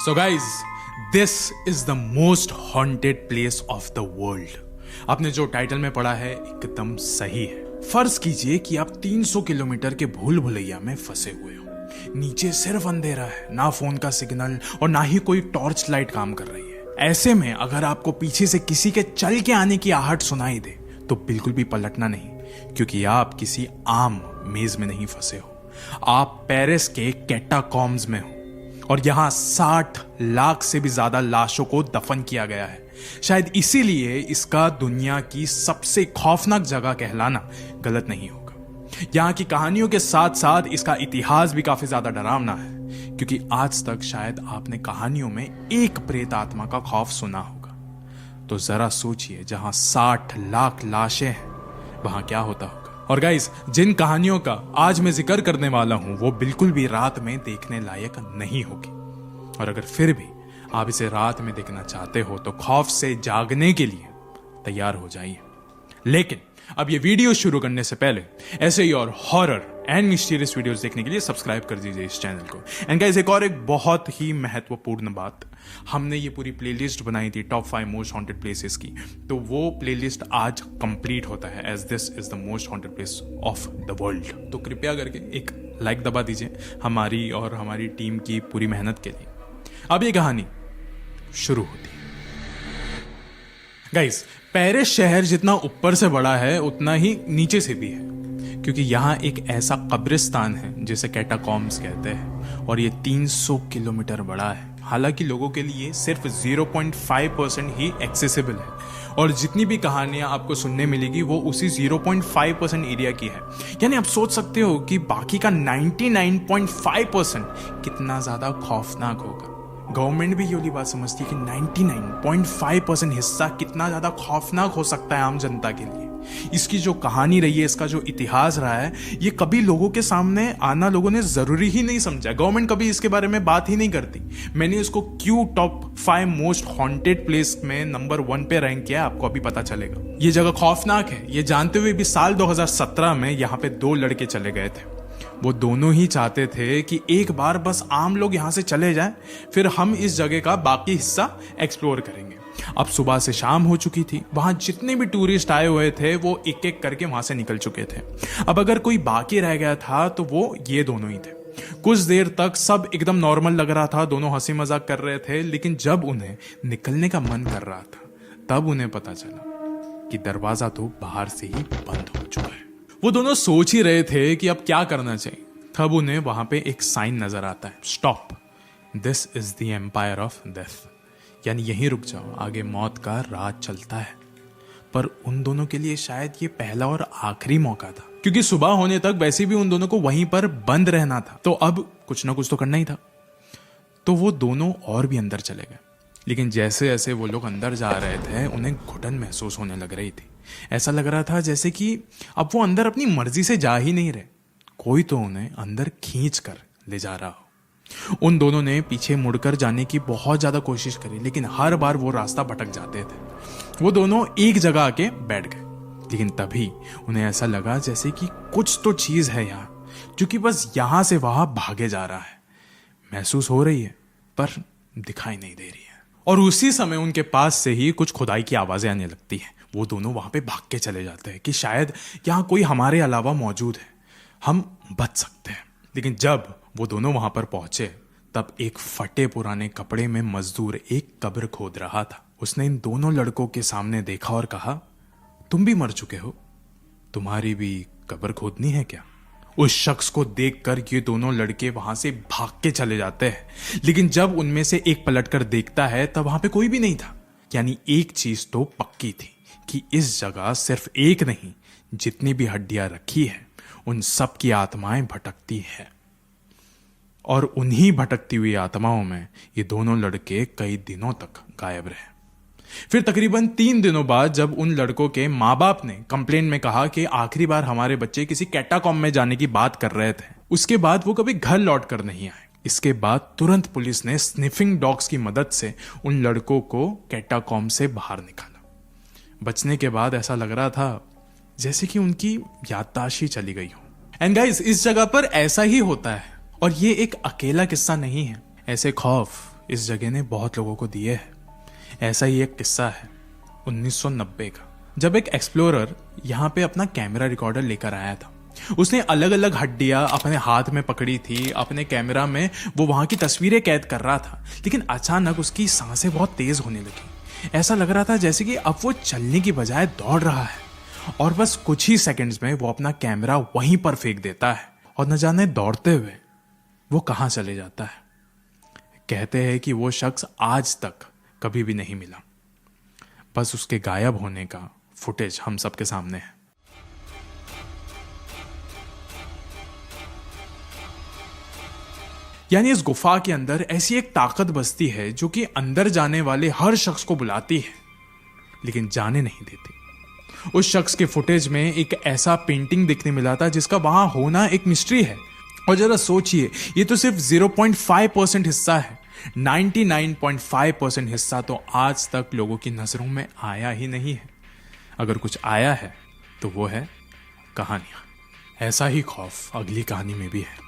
So guys, this is the most haunted place of the world. आपने जो title में पढ़ा है एकदम सही है। फर्ज कीजिए कि आप 300 किलोमीटर के भूल भुलैया में फंसे हुए हो। नीचे सिर्फ अंधेरा है, ना फोन का सिग्नल और ना ही कोई टॉर्च लाइट काम कर रही है। ऐसे में अगर आपको पीछे से किसी के चल के आने की आहट सुनाई दे तो बिल्कुल भी पलटना नहीं, क्योंकि आप किसी आम मेज में नहीं फंसे हो। आप पेरिस के कैटाकॉम्स में हो और यहाँ 60 लाख से भी ज्यादा लाशों को दफन किया गया है। शायद इसीलिए इसका दुनिया की सबसे खौफनाक जगह कहलाना गलत नहीं होगा। यहाँ की कहानियों के साथ साथ इसका इतिहास भी काफी ज्यादा डरावना है, क्योंकि आज तक शायद आपने कहानियों में एक प्रेत आत्मा का खौफ सुना होगा। तो जरा सोचिए, जहां 60 लाख लाशें हैं वहां क्या होता होगा। और गाइस, जिन कहानियों का आज मैं जिक्र करने वाला हूं वो बिल्कुल भी रात में देखने लायक नहीं होगी। और अगर फिर भी आप इसे रात में देखना चाहते हो तो खौफ से जागने के लिए तैयार हो जाइए। लेकिन अब ये वीडियो शुरू करने से पहले ऐसे ही और हॉरर एंड मिस्टीरियस वीडियोस देखने के लिए सब्सक्राइब कर दीजिए इस चैनल को। एंड गाइस, एक बहुत ही महत्वपूर्ण बात, हमने ये पूरी प्लेलिस्ट बनाई थी टॉप 5 मोस्ट हॉन्टेड प्लेसेस की, तो वो प्लेलिस्ट आज कंप्लीट होता है, as this is the most haunted place of the world. तो कृपया करके एक लाइक दबा दीजिए हमारी और हमारी टीम की पूरी मेहनत के लिए। अब ये कहानी शुरू होती है। गाइस, पेरिस शहर जितना ऊपर से बड़ा है उतना ही नीचे से भी है, क्योंकि यहाँ एक ऐसा कब्रिस्तान है जिसे कैटाकॉम्स कहते हैं और ये 300 किलोमीटर बड़ा है। हालांकि लोगों के लिए सिर्फ 0.5% ही एक्सेसिबल है और जितनी भी कहानियां आपको सुनने मिलेगी वो उसी 0.5% एरिया की है। यानी आप सोच सकते हो कि बाकी का 99.5% कितना ज्यादा खौफनाक होगा। गवर्नमेंट भी ये वाली बात समझती है कि 99.5% हिस्सा कितना ज्यादा खौफनाक हो सकता है आम जनता के लिए। इसकी जो कहानी रही है, इसका जो इतिहास रहा है, ये कभी लोगों के सामने आना लोगों ने जरूरी ही नहीं समझा। गवर्नमेंट कभी इसके बारे में बात ही नहीं करती। मैंने इसको क्यों टॉप 5 मोस्ट हॉन्टेड प्लेस में नंबर 1 पे रैंक किया, आपको अभी पता चलेगा। ये जगह खौफनाक है, ये जानते हुए भी साल 2017 में यहाँ पे 2 लड़के चले गए थे। वो दोनों ही चाहते थे कि एक बार बस आम लोग यहां से चले जाएं, फिर हम इस जगह का बाकी हिस्सा एक्सप्लोर करेंगे। अब सुबह से शाम हो चुकी थी, वहां जितने भी टूरिस्ट आए हुए थे वो एक एक करके वहां से निकल चुके थे। अब अगर कोई बाकी रह गया था तो वो ये दोनों ही थे। कुछ देर तक सब एकदम नॉर्मल लग रहा था, दोनों हंसी मजाक कर रहे थे, लेकिन जब उन्हें निकलने का मन कर रहा था तब उन्हें पता चला कि दरवाजा तो बाहर से ही बंद हो चुका है। वो दोनों सोच ही रहे थे कि अब क्या करना चाहिए, तब उन्हें वहां पे एक साइन नजर आता है, stop, this is the empire of death. यानी यहीं रुक जाओ, आगे मौत का राज चलता है। पर उन दोनों के लिए शायद ये पहला और आखिरी मौका था, क्योंकि सुबह होने तक वैसे भी उन दोनों को वहीं पर बंद रहना था, तो अब कुछ ना कुछ तो करना ही था। तो वो दोनों और भी अंदर चले गए, लेकिन जैसे जैसे वो लोग अंदर जा रहे थे उन्हें घुटन महसूस होने लग रही थी। ऐसा लग रहा था जैसे कि अब वो अंदर अपनी मर्जी से जा ही नहीं रहे, कोई तो उन्हें अंदर खींच कर ले जा रहा हो। उन दोनों ने पीछे मुड़कर जाने की बहुत ज्यादा कोशिश करी, लेकिन हर बार वो रास्ता भटक जाते थे। वो दोनों एक जगह आके बैठ गए, लेकिन तभी उन्हें ऐसा लगा जैसे कि कुछ तो चीज है यहाँ, जो कि बस यहां से वहां भागे जा रहा है। महसूस हो रही है पर दिखाई नहीं दे रही है। और उसी समय उनके पास से ही कुछ खुदाई की आवाजें आने लगती हैं। वो दोनों वहां पे भाग के चले जाते हैं कि शायद यहाँ कोई हमारे अलावा मौजूद है, हम बच सकते हैं। लेकिन जब वो दोनों वहां पर पहुंचे तब एक फटे पुराने कपड़े में मजदूर एक कब्र खोद रहा था। उसने इन दोनों लड़कों के सामने देखा और कहा, तुम भी मर चुके हो, तुम्हारी भी कब्र खोदनी है क्या? उस शख्स को देखकर ये दोनों लड़के वहां से भाग के चले जाते हैं, लेकिन जब उनमें से एक पलटकर देखता है तब वहां पे कोई भी नहीं था। यानी एक चीज तो पक्की थी कि इस जगह सिर्फ एक नहीं, जितनी भी हड्डियां रखी है उन सब की आत्माएं भटकती है। और उन्हीं भटकती हुई आत्माओं में ये दोनों लड़के कई दिनों तक गायब रहे। फिर तकरीबन 3 दिनों बाद जब उन लड़कों के माँ बाप ने कंप्लेंट में कहा कि आखिरी बार हमारे बच्चे किसी कैटाकॉम में जाने की बात कर रहे थे, उसके बाद वो कभी घर लौट कर नहीं आए। इसके बाद तुरंत पुलिस ने स्निफिंग डॉग्स की मदद से उन लड़कों को कैटाकॉम से बाहर निकाला। बचने के बाद ऐसा लग रहा था जैसे कि उनकी याददाश्त ही चली गई हो। एंड गाइस, इस जगह पर ऐसा ही होता है और ये एक अकेला किस्सा नहीं है। ऐसे खौफ इस जगह ने बहुत लोगों को दिए हैं। ऐसा ही एक किस्सा है 1990 का, जब एक एक्सप्लोरर यहाँ पे अपना कैमरा रिकॉर्डर लेकर आया था। उसने अलग अलग हड्डियां अपने हाथ में पकड़ी थी, अपने कैमरा में वो वहां की तस्वीरें कैद कर रहा था, लेकिन अचानक उसकी सांसें बहुत तेज होने लगी। ऐसा लग रहा था जैसे कि अब वो चलने की बजाय दौड़ रहा है, और बस कुछ ही सेकंड्स में वो अपना कैमरा वहीं पर फेंक देता है और न जाने दौड़ते हुए वो कहां चले जाता है। कहते हैं कि वो शख्स आज तक कभी भी नहीं मिला, बस उसके गायब होने का फुटेज हम सबके सामने है। यानी इस गुफा के अंदर ऐसी एक ताकत बसती है जो कि अंदर जाने वाले हर शख्स को बुलाती है, लेकिन जाने नहीं देती। उस शख्स के फुटेज में एक ऐसा पेंटिंग दिखने मिला था जिसका वहां होना एक मिस्ट्री है। और जरा सोचिए, ये तो सिर्फ 0.5% हिस्सा है। 99.5% हिस्सा तो आज तक लोगों की नजरों में आया ही नहीं है। अगर कुछ आया है तो वो है कहानियां। ऐसा ही खौफ अगली कहानी में भी है।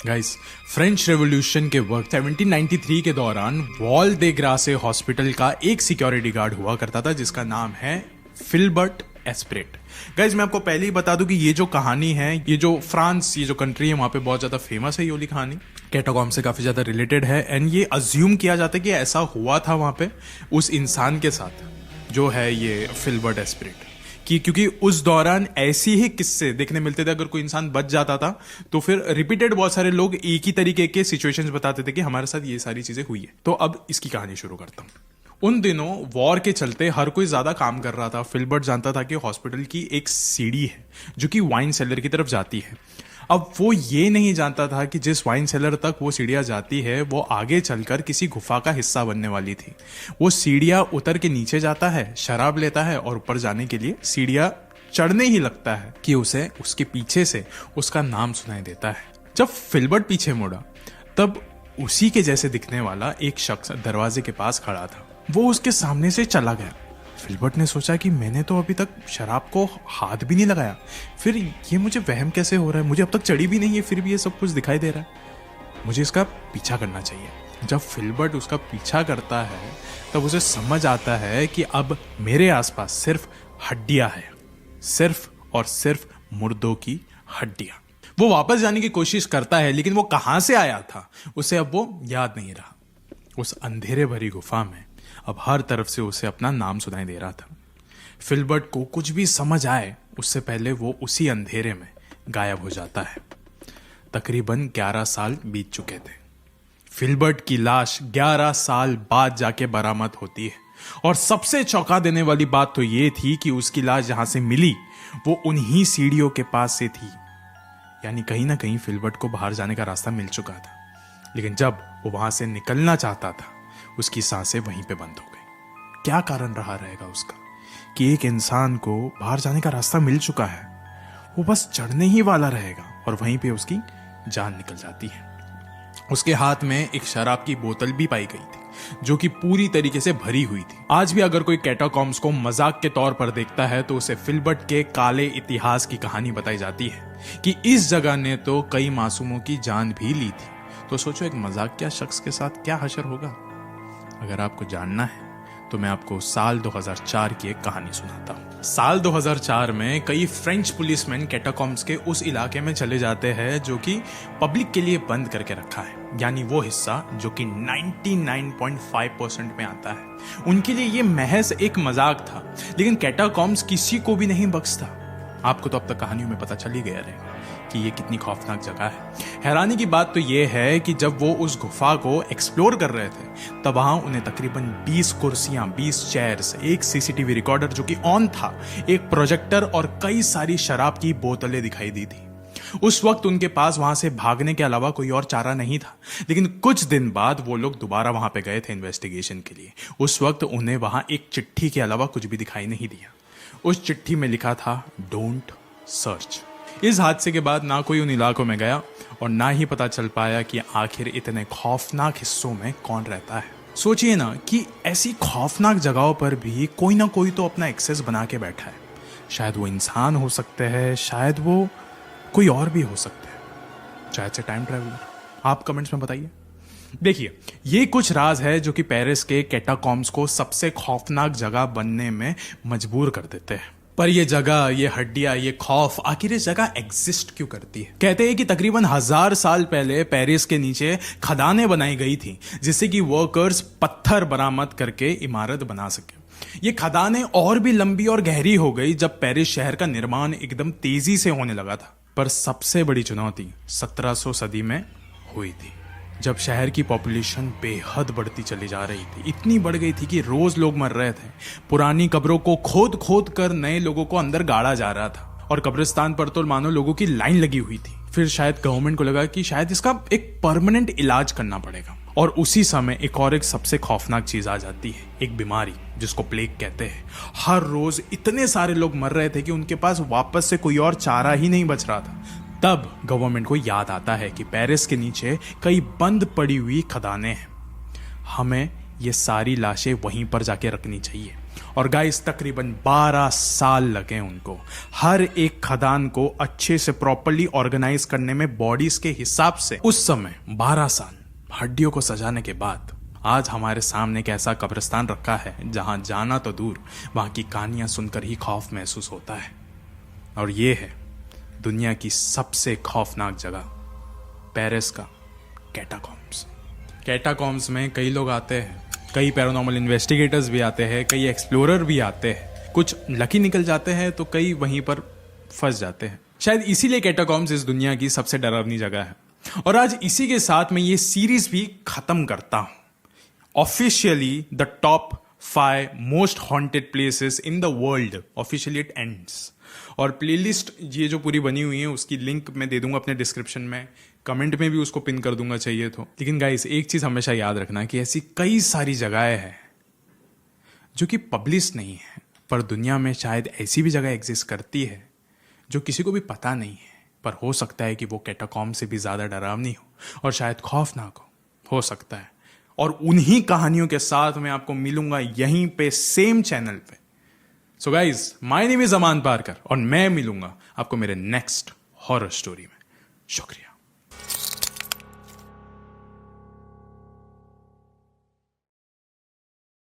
गाइस, फ्रेंच रेवोल्यूशन के वक्त 1793 के दौरान वॉल दे ग्रासे हॉस्पिटल का एक सिक्योरिटी गार्ड हुआ करता था जिसका नाम है फिल्बर्ट एस्प्रेट। गाइस, मैं आपको पहले ही बता दूं कि ये जो कहानी है, ये जो फ्रांस, ये जो कंट्री है, वहां पे बहुत ज्यादा फेमस है ये वाली कहानी। कैटाकॉम्ब से काफी ज्यादा रिलेटेड है एंड ये अज्यूम किया जाता है कि ऐसा हुआ था वहां पे उस इंसान के साथ जो है ये फिल्बर्ट एस्प्रेट, कि क्योंकि उस दौरान ऐसी ही किस्से देखने मिलते थे। अगर कोई इंसान बच जाता था तो फिर रिपीटेड बहुत सारे लोग एक ही तरीके के सिचुएशंस बताते थे कि हमारे साथ ये सारी चीजें हुई है। तो अब इसकी कहानी शुरू करता हूं। उन दिनों वॉर के चलते हर कोई ज्यादा काम कर रहा था। फिल्बर्ट जानता था कि हॉस्पिटल की एक सीढ़ी है जो कि वाइन सेलर की तरफ जाती है। अब वो ये नहीं जानता था कि जिस वाइन सेलर तक वो सीढ़ियां जाती है वो आगे चलकर किसी गुफा का हिस्सा बनने वाली थी। वो सीढ़ियां उतर के नीचे जाता है, शराब लेता है और ऊपर जाने के लिए सीढ़ियां चढ़ने ही लगता है कि उसे उसके पीछे से उसका नाम सुनाई देता है। जब फिल्बर्ट पीछे मुड़ा तब उसी के जैसे दिखने वाला एक शख्स दरवाजे के पास खड़ा था। वो उसके सामने से चला गया। फिल्बर्ट ने सोचा कि मैंने तो अभी तक शराब को हाथ भी नहीं लगाया, फिर ये मुझे वहम कैसे हो रहा है, मुझे अब तक चढ़ी भी नहीं है, फिर भी ये सब कुछ दिखाई दे रहा है, मुझे इसका पीछा करना चाहिए। जब फिल्बर्ट उसका पीछा करता है तब उसे समझ आता है कि अब मेरे आसपास सिर्फ हड्डियां हैं, सिर्फ और सिर्फ मुर्दों की हड्डियां। वो वापस जाने की कोशिश करता है, लेकिन वो कहां से आया था उसे अब वो याद नहीं रहा। उस अंधेरे भरी गुफा में अब हर तरफ से उसे अपना नाम सुनाई दे रहा था। फिल्बर्ट को कुछ भी समझ आए उससे पहले वो उसी अंधेरे में गायब हो जाता है। तकरीबन 11 साल बीत चुके थे। फिल्बर्ट की लाश 11 साल बाद जाके बरामद होती है, और सबसे चौंका देने वाली बात तो ये थी कि उसकी लाश जहां से मिली वो उन्हीं सीढ़ियों के पास से थी। यानी कहीं ना कहीं फिल्बर्ट को बाहर जाने का रास्ता मिल चुका था, लेकिन जब वो वहां से निकलना चाहता था उसकी सांसें वहीं पे बंद हो गई। क्या कारण रहा रहेगा उसका कि एक इंसान को बाहर जाने का रास्ता मिल चुका है, वो बस चढ़ने ही वाला रहेगा और वहीं पे उसकी जान निकल जाती है। उसके हाथ में एक शराब की बोतल भी पाई गई थी जो कि पूरी तरीके से भरी हुई थी। आज भी अगर कोई कैटाकॉम्ब्स को मजाक के तौर पर देखता है तो उसे फिल्बर्ट के काले इतिहास की कहानी बताई जाती है कि इस जगह ने तो कई मासूमों की जान भी ली थी। तो सोचो एक मजाकिया शख्स के साथ क्या हशर होगा। अगर आपको जानना है तो मैं आपको साल 2004 की एक कहानी सुनाता हूँ। साल 2004 में कई फ्रेंच पुलिसमैन कैटाकॉम्ब्स के उस इलाके में चले जाते हैं जो कि पब्लिक के लिए बंद करके रखा है, यानी वो हिस्सा जो कि 99.5% में आता है। उनके लिए ये महज एक मजाक था, लेकिन कैटाकॉम्ब्स किसी को भी नहीं बख्शता। आपको तो अब तक कहानियों में पता चल ही गया रहेगा कि ये कितनी खौफनाक जगह है। हैरानी की बात तो ये है कि जब वो उस गुफा को एक्सप्लोर कर रहे थे तब वहां उन्हें तकरीबन 20 कुर्सियां, 20 चेयर्स, एक सीसीटीवी रिकॉर्डर जो कि ऑन था, एक प्रोजेक्टर और कई सारी शराब की बोतलें दिखाई दी थी। उस वक्त उनके पास वहां से भागने के अलावा कोई और चारा नहीं था, लेकिन कुछ दिन बाद वो लोग दोबारा वहां पे गए थे इन्वेस्टिगेशन के लिए। उस वक्त उन्हें वहां एक चिट्ठी के अलावा कुछ भी दिखाई नहीं दिया। उस चिट्ठी में लिखा था डोंट सर्च। इस हादसे के बाद ना कोई उन इलाकों में गया और ना ही पता चल पाया कि आखिर इतने खौफनाक हिस्सों में कौन रहता है। सोचिए ना कि ऐसी खौफनाक जगहों पर भी कोई ना कोई तो अपना एक्सेस बना के बैठा है। शायद वो इंसान हो सकते हैं, शायद वो कोई और भी हो सकते हैं, शायद से टाइम ट्रैवलर। आप कमेंट्स में बताइए। देखिए, ये कुछ राज है जो कि पेरिस के कैटाकॉम्स को सबसे खौफनाक जगह बनने में मजबूर कर देते हैं। पर ये जगह, ये हड्डियां, ये खौफ, आखिर ये जगह एग्जिस्ट क्यों करती है? कहते हैं कि तकरीबन 1000 साल पहले पेरिस के नीचे खदानें बनाई गई थी जिससे कि वर्कर्स पत्थर बरामद करके इमारत बना सके। ये खदानें और भी लंबी और गहरी हो गई जब पेरिस शहर का निर्माण एकदम तेजी से होने लगा था। पर सबसे बड़ी चुनौती 1700 सदी में हुई थी, जब शहर की पॉपुलेशन बेहद बढ़ती चली जा रही थी। इतनी बढ़ गई थी कि रोज लोग मर रहे थे। पुरानी कब्रों को खोद खोद कर नए लोगों को अंदर गाड़ा जा रहा था और कब्रिस्तान पर तो मानो लोगों की लाइन लगी हुई थी। फिर शायद गवर्नमेंट को लगा कि शायद इसका एक परमानेंट इलाज करना पड़ेगा। और उसी समय एक सबसे खौफनाक चीज आ जाती है, एक बीमारी जिसको प्लेग कहते हैं। हर रोज इतने सारे लोग मर रहे थे कि उनके पास वापस से कोई और चारा ही नहीं बच रहा था। तब गवर्नमेंट को याद आता है कि पेरिस के नीचे कई बंद पड़ी हुई खदानें हैं, हमें ये सारी लाशें वहीं पर जाके रखनी चाहिए। और गाइस, तकरीबन 12 साल लगे उनको हर एक खदान को अच्छे से प्रॉपर्ली ऑर्गेनाइज करने में। बॉडीज के हिसाब से उस समय 12 साल हड्डियों को सजाने के बाद आज हमारे सामने एक ऐसा कब्रिस्तान रखा है जहां जाना तो दूर, वहां की कहानियां सुनकर ही खौफ महसूस होता है। और ये है दुनिया की सबसे खौफनाक जगह, पेरिस का कैटाकॉम्स। कैटाकॉम्स में कई लोग आते हैं, कई पैरानॉर्मल इन्वेस्टिगेटर्स भी आते हैं, कई एक्सप्लोरर भी आते हैं। कुछ लकी निकल जाते हैं तो कई वहीं पर फंस जाते हैं। शायद इसीलिए कैटाकॉम्स इस दुनिया की सबसे डरावनी जगह है। और आज इसी के साथ मैं ये सीरीज भी खत्म करता हूं। Officially the top 5 most haunted places in the world, officially it ends. और प्लेलिस्ट ये जो पूरी बनी हुई है उसकी लिंक मैं दे दूंगा अपने डिस्क्रिप्शन में, कमेंट में भी उसको पिन कर दूंगा चाहिए तो। लेकिन गाइस, एक चीज हमेशा याद रखना कि ऐसी कई सारी जगहें हैं जो कि पब्लिश नहीं है, पर दुनिया में शायद ऐसी भी जगह एग्जिस्ट करती है जो किसी को भी पता नहीं है। पर हो सकता है कि वो कैटाकॉम से भी ज्यादा डरावनी हो और शायद खौफनाक हो सकता है। और उन्हीं कहानियों के साथ मैं आपको मिलूंगा यहीं पे, सेम चैनल पे। So guys, my name is Aman Parkar और मैं मिलूंगा आपको मेरे नेक्स्ट हॉरर स्टोरी में। शुक्रिया।